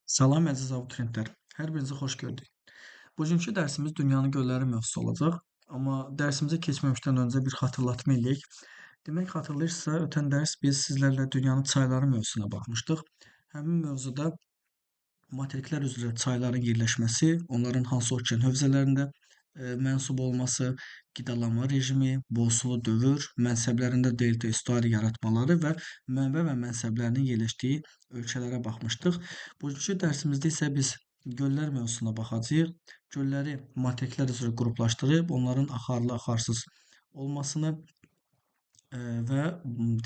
Salam əziz abituriyentlər, hər birinizi xoş gördük. Bugünkü dərsimiz dünyanın gölləri mövzusu olacaq. Amma dərsimizə keçməmişdən öncə bir xatırlatma eləyək. Demək, xatırlayırsınızsa, ötən dərs biz sizlərlə dünyanın çayları mövzusuna baxmışdıq. Həmin mövzuda materiklər üzrə çayların yerləşməsi, onların hansı okean hövzələrində mənsub olması, qidalanma rejimi, bol-sulu dövr, mənsəblərində delta estuari yaratmaları və mənbə və mənsəblərinin yerləşdiyi ölkələrə baxmışdıq. Bugünkü dərsimizdə isə biz göllər mövzusuna baxacağıq. Gölləri materiklər üzrə qruplaşdırıb, onların axarlı, axarsız olmasını və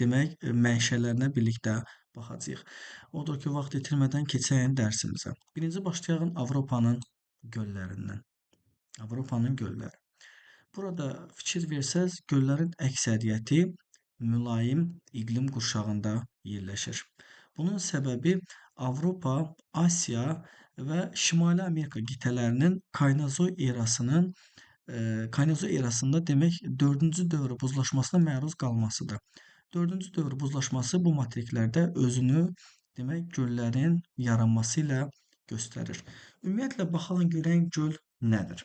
demək mənşələrinə birlikdə baxacağıq. Odur ki, vaxt itirmədən keçək dərsimizə. Birinci başlayaq Avropanın göllərindən. Avropanın gölləri. Burada fikir versəz, göllərin əksəriyyəti mülayim iqlim qurşağında yerləşir. Bunun səbəbi Avropa, Asiya və Şimali Amerika qitələrinin Kaynozoy erasında demək 4-cü dövr buzlaşmasına məruz qalmasıdır. 4-cü dövr buzlaşması bu materiklərdə özünü demək göllərin yaranması ilə göstərir. Ümumiyyətlə baxalım görək göl nədir?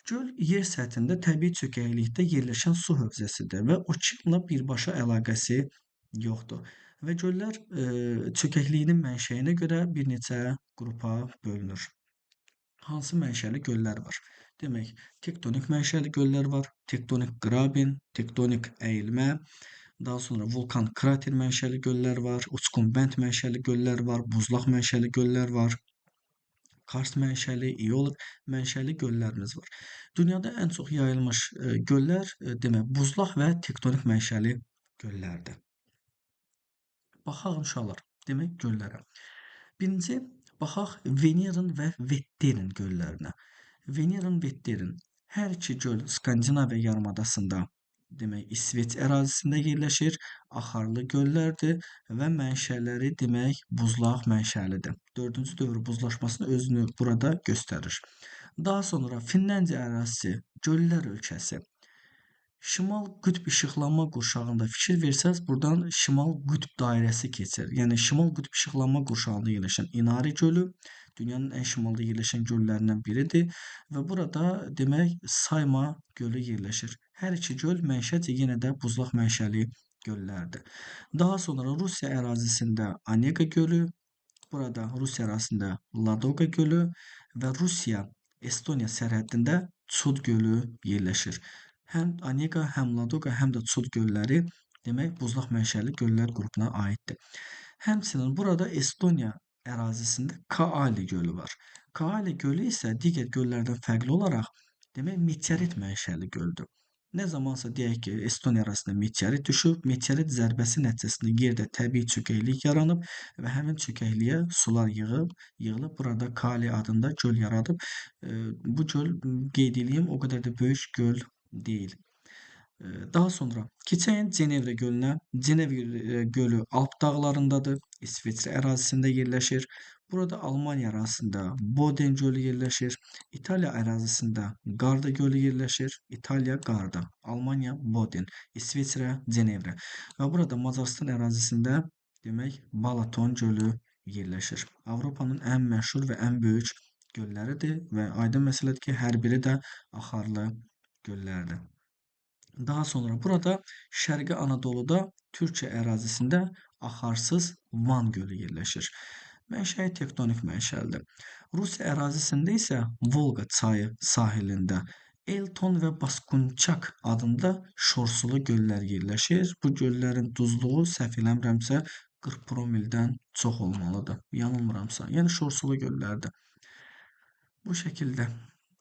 Göl yer səthində təbii çökəklikdə yerləşən su hövzəsidir və okeanla birbaşa əlaqəsi yoxdur. Və göllər çökəkliyinin mənşəyinə görə bir neçə qrupa bölünür. Hansı mənşəli göllər var? Demək, tektonik mənşəli göllər var, tektonik qraben, tektonik əyilmə, daha sonra vulkan krater mənşəli göllər var, uçqun bənd mənşəli göllər var, buzlaq mənşəli göllər var, karst mənşəli, eolik mənşəli göllərimiz var. Dünyada ən çox yayılmış göllər demək buzlaq və tektonik mənşəli göllərdir. Baxaq uşaqlar, demək göllərə. Birinci baxaq Venerin və Vetterin göllərinə. Venerin, Vetterin hər iki göl Skandinaviya yarımadasında demək İsveç ərazisində yerləşir, axarlı göllərdir və mənşələri demək buzlaq mənşəlidir. 4-cü dövr buzlaşmasını özünü burada göstərir. Daha sonra Finlandiya ərazisi göllər ölkəsi. Şimal qütb işıqlanma qurşağında fikir versəz, buradan şimal qütb dairəsi keçir. Yəni şimal qütb işıqlanma qurşağında yerləşən İnari gölü dünyanın ən şimalda yerləşən göllərindən biridir və burada demək Sayma gölü yerləşir. Hər iki göl mənşəcə yenə də buzlaq mənşəli göllərdir. Daha sonra Rusiya ərazisində Onega gölü, burada Rusiya ərazisində Ladoqa gölü və Rusiya Estoniya sərhəddində Çud gölü yerləşir. Həm Onega, həm Ladoqa, həm də Çud gölləri demək buzlaq mənşəli göllər qrupuna aiddir. Həmçinin burada Estoniya ərazisində Kaali gölü var. Kaali gölü isə digər göllərdən fərqli olaraq demək meteorit mənşəli göldür. Nə zamansa deyək ki, Estoniya ərazisində meteorit düşüb, meteorit zərbəsi nəticəsində yerdə təbii çökəklik yaranıb və həmin çökəkliyə sular yığılıb burada Kaali adında göl yaradıb. Bu göl qeyd edeyim, o qədər də böyük göl deyil. Daha sonra keçək Cenevrə gölünə. Cenevrə gölü Alp dağlarındadır, İsveçrə ərazisində yerləşir. Burada Almaniya ərazisində Boden gölü yerləşir. İtaliya ərazisində Qarda gölü yerləşir. İtaliya Qarda, Almaniya Boden, İsveçrə Cenevrə. Və burada Macarıstan ərazisində demək Balaton gölü yerləşir. Avropanın ən məşhur və ən böyük gölləridir və aydın məsələdir ki, hər biri də axarlı göllərdir. Daha sonra burada Şərqi Anadoluda Türkiyə ərazisində axarsız Van gölü yerləşir. Mənşəyi tektonik mənşəlidir. Rusiya ərazisində isə Volqa çayı sahilində Elton və Baskunçak adında şorsulu göllər yerləşir. Bu göllərin duzluğu səhv eləmirəmsə 40 promildən çox olmalıdır. Yanılmıramsa. Yəni şorsulu göllərdir. Bu şəkildə.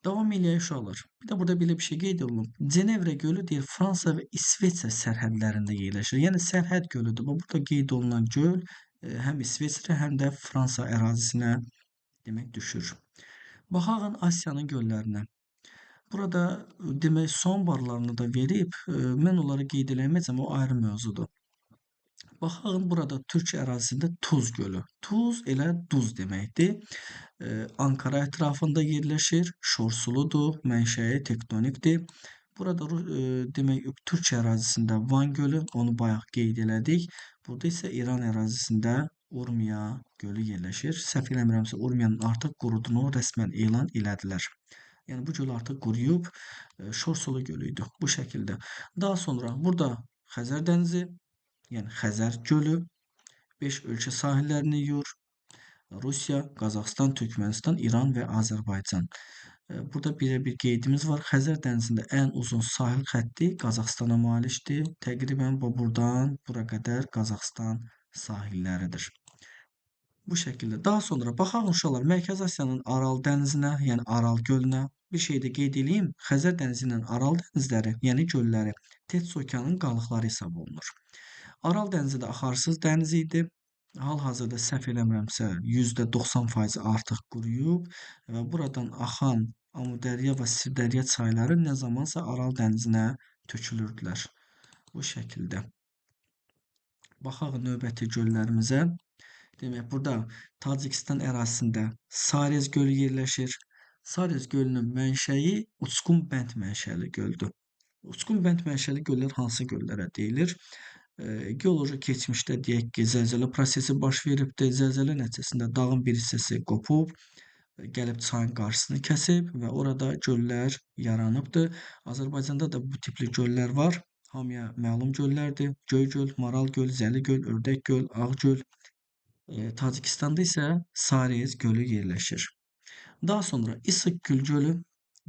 Davam eləyək uşaqlar. Bir də burada belə bir şey qeyd olunub. Cenevrə gölü deyir Fransa və İsveçrə sərhədlərində yerləşir. Yəni sərhəd gölüdür. Burada qeyd olunan göl həm İsveçrə, həm də Fransa ərazisinə demək düşür. Baxaq Asiyanın göllərinə. Burada demək son barlarını da verib, mən onları qeyd eləməyəcəm, o ayrı mövzudur. Baxaq burada Türkiyə ərazisində Tuz gölü. Tuz elə duz deməkdir. Ankara ətrafında yerləşir, şorsuludur, mənşəyi tektonikdir. Burada demək Türkiyə ərazisində Van gölü, onu bayaq qeyd elədik. Burada isə İran ərazisində Urmiya gölü yerləşir. Səhv eləmirəmsə, Urmiyanın artıq quruduğunu rəsmən elan elədilər. Yəni bu göl artıq quruyub, Şorsulu gölü idi bu şəkildə. Daha sonra burada Xəzər dənizi, yəni Xəzər gölü 5 ölkə sahillərini yuyur. Rusiya, Qazaxıstan, Türkmənistan, İran və Azərbaycan. Burada bir qeydimiz var. Xəzər dənizində ən uzun sahil xətti Qazaxıstana malikdir. Təqribən buradan bura qədər Qazaxıstan sahilləridir. Bu şəkildə. Daha sonra baxaq uşaqlar Mərkəzi Asiyanın Aral dənizinə, yəni Aral gölünə. Bir şey də qeyd edeyim. Xəzər dənizi ilə Aral dənizləri, yəni gölləri Tets okeanın qalıqları hesab olunur. Aral dənizi də axarsız dəniz idi. Hal-hazırda səhv eləmirəmsə %90% artıq quruyub və buradan axan Amudərya və Sirdərya çayları nə zamansa Aral dənizinə tökülürdülər. Bu şəkildə. Baxaq növbəti göllərimizə. Demək, burada Tacikistan ərazisində Sarez gölü yerləşir. Sarez gölünün mənşəyi uçqun bənd mənşəli göldür. Uçqun bənd mənşəli göllər hansı göllərə deyilir? Geoloji keçmişdə deyək ki, zəlzələ prosesi baş veribdir. Zəlzələ nəticəsində dağın bir hissəsi qopub, gəlib çayın qarşısını kəsib və orada göllər yaranıbdır. Azərbaycanda da bu tipli göllər var. Hamıya məlum göllərdir. Göygöl, Maral göl, Zəli göl, Ördək göl, Ağgöl. Tacikistanda isə Sarez gölü yerləşir. Daha sonra İssık gölü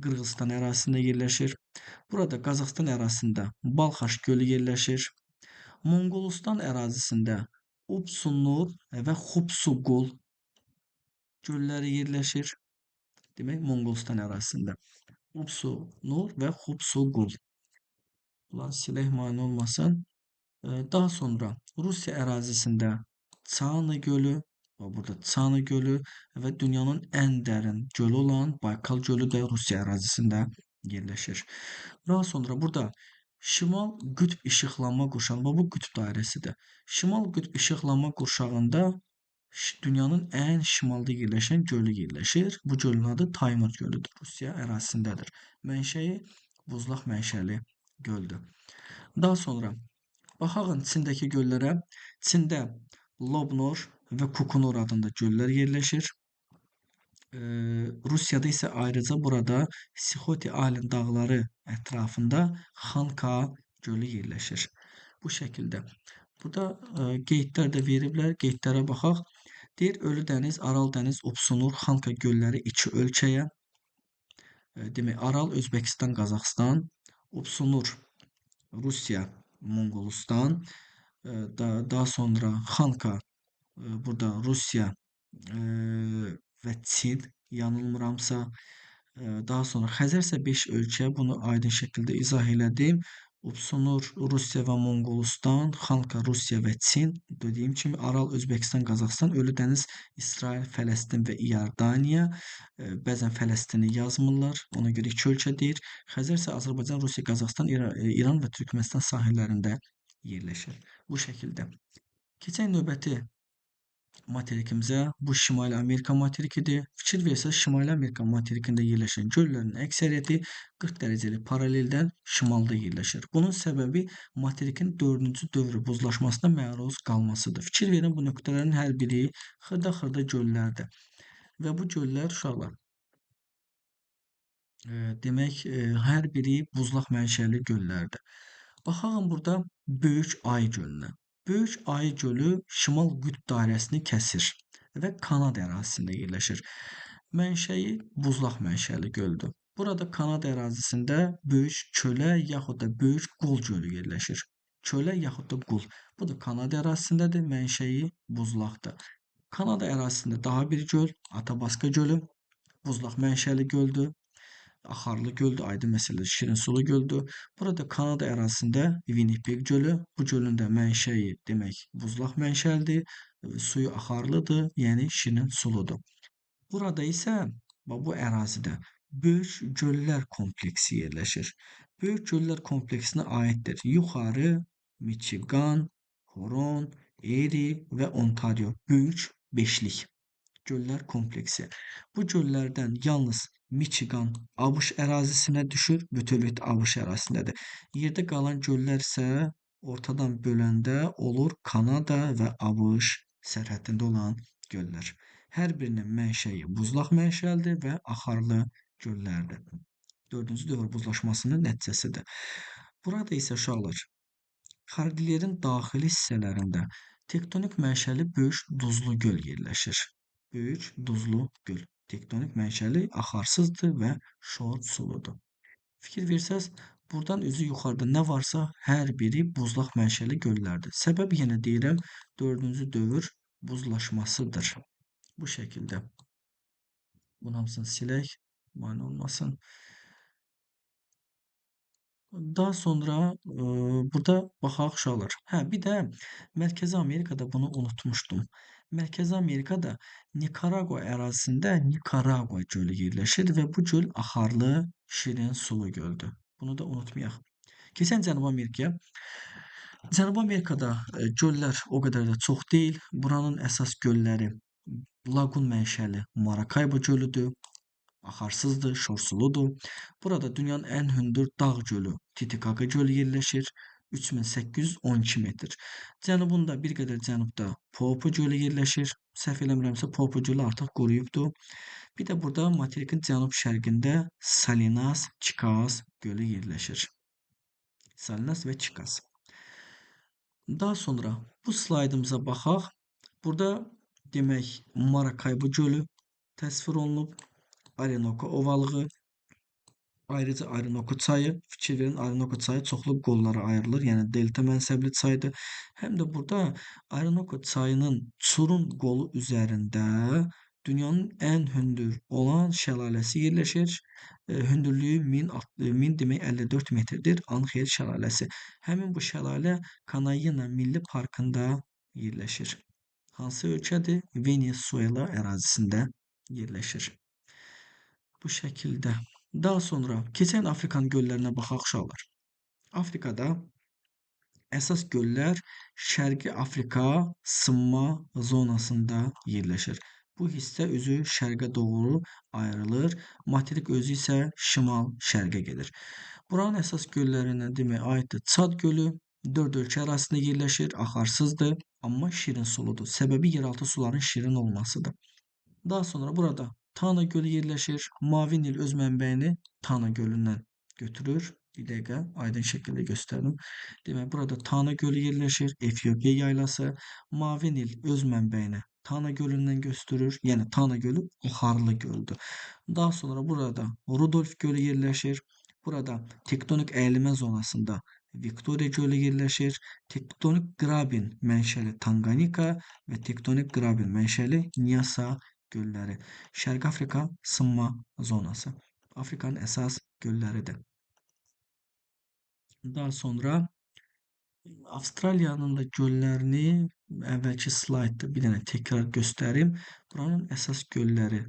Qırğızstan ərazisində yerləşir. Burada Qazaxıstan ərazisində Balxaş gölü yerləşir. Monqolistan ərazisində Upsunur və Xupsugul gölləri yerləşir. Demək, Monqolistan ərazisində Upsunur və Xupsugul. Bunları silək mane olmasın. Daha sonra Rusiya ərazisində Çanı gölü, burada Çanı gölü və dünyanın ən dərin gölü olan Baykal gölü də Rusiya ərazisində yerləşir. Daha sonra burada Şimal qütb işıqlanma qurşağı, bu qütb dairəsidir. Şimal qütb işıqlanma qurşağında dünyanın ən şimalda yerləşən gölü yerləşir. Bu gölün adı Taymır gölüdür. Rusiya ərazisindədir. Mənşəyi buzlaq mənşəli göldür. Daha sonra baxaq Çindəki göllərə. Çində Lobnor və Kukunur adında göllər yerləşir. Rusiyada isə ayrıca burada Sixoti Alin dağları ətrafında Xanka gölü yerləşir. Bu şəkildə. Burada qeydlər də veriblər. Qeydlərə baxaq. Deyir, Ölü dəniz, Aral dəniz, Upsunur, Xanka gölləri 2 ölkəyə. Demək, Aral Özbəkistan, Qazaxıstan, Upsunur Rusiya, Monqolistan, daha sonra Xanka burada Rusiya və Çin, yanılmıramsa. Daha sonra Xəzər isə 5 ölkə, bunu aydın şəkildə izah elədim. Upsunur Rusiya və Monqolistan, Xanka Rusiya və Çin. Dediyim kimi Aral Özbəkistan, Qazaxıstan, Ölü dəniz İsrail, Fələstin və İordaniya. Bəzən Fələstini yazmırlar, ona görə 2 ölkə deyir. Xəzər isə Azərbaycan, Rusiya, Qazaxıstan, İran və Türkmənistan sahillərində yerləşir. Bu şəkildə. Keçək növbəti materikimizə. Bu Şimali Amerika materikidir. Fikir versəz, Şimali Amerika materikində yerləşən göllərin əksəriyyəti 40 dərəcəlik paraleldən şimalda yerləşir. Bunun səbəbi materikin 4-cü dövr buzlaşmasına məruz qalmasıdır. Fikir verin, bu nöqtələrin hər biri xırda-xırda göllərdir. Və bu göllər uşaqlar demək, hər biri buzlaq mənşəli göllərdir. Baxaq burada Böyük Ay gölünə. Böyük Ay gölü şimal qütb dairəsini kəsir və Kanada ərazisində yerləşir. Mənşəyi buzlaq mənşəli göldür. Burada Kanada ərazisində Böyük Kölə yaxud da Böyük Qul gölü yerləşir. Kölə yaxud da Qul. Bu da Kanada ərazisindədir, mənşəyi buzlaqdır. Kanada ərazisində daha bir göl, Atabaska gölü, buzlaq mənşəli göldür. Axarlı göldür, aydın məsələdir, şirinsulu göldür. Burada Kanada ərazisində Winnipeg gölü, bu gölün də mənşəyi demək buzlaq mənşəlidir, suyu axarlıdır, yəni şirin suludur. Burada isə bu ərazidə Böyük Göllər kompleksi yerləşir. Böyük Göllər kompleksinə aiddir yuxarı Michigan, Huron, Erie və Ontario böyük beşlik göllər kompleksi. Bu göllərdən yalnız Michigan ABŞ ərazisinə düşür, bütövlükdə ABŞ ərazisindədir. Yerdə qalan göllər isə ortadan böləndə olur Kanada və ABŞ sərhəddində olan göllər. Hər birinin mənşəyi buzlaq mənşəlidir və axarlı göllərdir. Dördüncü dövr buzlaşmasının nəticəsidir. Burada isə uşaqlar Kordillerin daxili hissələrində tektonik mənşəli böyük duzlu göl yerləşir. Böyük duzlu göl. Tektonik mənşəli axarsızdır və şor suludur. Fikir versəz, buradan üzü yuxarıda nə varsa hər biri buzlaq mənşəli göllərdir. Səbəb yenə deyirəm, dördüncü dövr buzlaşmasıdır. Bu şəkildə. Bunun hamısını silək, mane olmasın. Daha sonra burada baxaq uşaqlar. Hə, bir də Mərkəzi Amerikada bunu unutmuşdum. Mərkəzi Amerikada Nikaragua ərazisində Nikaragua gölü yerləşir və bu göl axarlı, şirin sulu göldür. Bunu da unutmayaq. Keçən Cənubi Amerikaya. Cənubi Amerikada göllər o qədər də çox deyil. Buranın əsas gölləri laqun mənşəli Maracaibo gölüdür. Axarsızdır, şorsuludur. Burada dünyanın ən hündür dağ gölü Titicaca gölü yerləşir. 3812 metr. Cənubunda bir qədər cənubda Poopó gölü yerləşir. Səhv eləmirəmsə Poopó gölü artıq quruyubdur. Bir də burada materikin cənub-şərqində Salinas, Chicas gölü yerləşir. Salinas və Chicas. Daha sonra bu slaydımıza baxaq. Burada demək Maracaibo gölü təsvir olunub. Orinoco ovalığı, ayrıca Orinoco çayı, fikir verin Orinoco çayı çoxlu qollara ayrılır, yəni delta mənsəbli çaydır. Həm də burada Orinoco çayının Çurun qolu üzərində dünyanın ən hündür olan şəlaləsi yerləşir. Hündürlüyü 1000 demək 54 metrdir. Anxel şəlaləsi. Həmin bu şəlalə Kanayina Milli Parkında yerləşir. Hansı ölkədir? Venezuela ərazisində yerləşir. Bu şəkildə. Daha sonra keçən Afrikanın göllərinə baxaq uşaqlar. Afrikada əsas göllər Şərqi Afrika sınma zonasında yerləşir. Bu hissə üzü şərqə doğru ayrılır. Materik özü isə şimal-şərqə gedir. Buranın əsas göllərinə demək aiddir. Çad gölü 4 ölkə arasında yerləşir, axarsızdır, amma şirin suludur. Səbəbi yeraltı suların şirin olmasıdır. Daha sonra burada Tana gölü yerləşir. Mavi Nil öz mənbəyini Tana gölündən götürür. Bir dəqiqə aydın şəkildə göstərdim. Demək, burada Tana gölü yerləşir. Efiopiya yaylası. Mavi Nil öz mənbəyini Tana gölündən götürür. Yəni Tana gölü axarlı göldür. Daha sonra burada Rudolf gölü yerləşir. Burada tektonik əyilmə zonasında Victoria gölü yerləşir. Tektonik qrabin mənşəli Tanganika və tektonik qrabin mənşəli Nyasa gölləri. Şərqi Afrika sınma zonası. Afrikanın əsas gölləridir. Daha sonra Avstraliyanın da göllərini əvvəlki slaydda bir dənə təkrar göstərim. Buranın əsas gölləri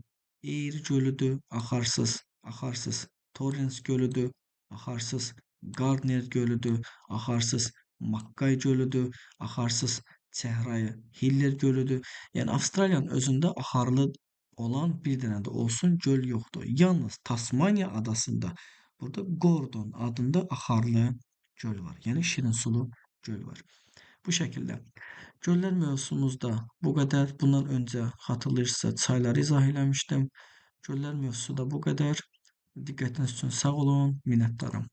Erie gölüdür, axarsız. Torrens gölüdür, axarsız. Gardner gölüdür, axarsız. Mackay gölüdür, axarsız. Çəhrayı Hiller gölüdür. Yəni Avstraliyanın özündə axarlı olan bir dənə də olsun göl yoxdur. Yalnız Tasmaniya adasında burada Gordon adında axarlı göl var. Yəni şirin sulu göl var. Bu şəkildə. Göllər mövzusumuzda bu qədər. Bundan öncə xatırlayırsınızsa çayları izah eləmişdim. Göllər mövzusu da bu qədər. Diqqətiniz üçün sağ olun, minnətdaram.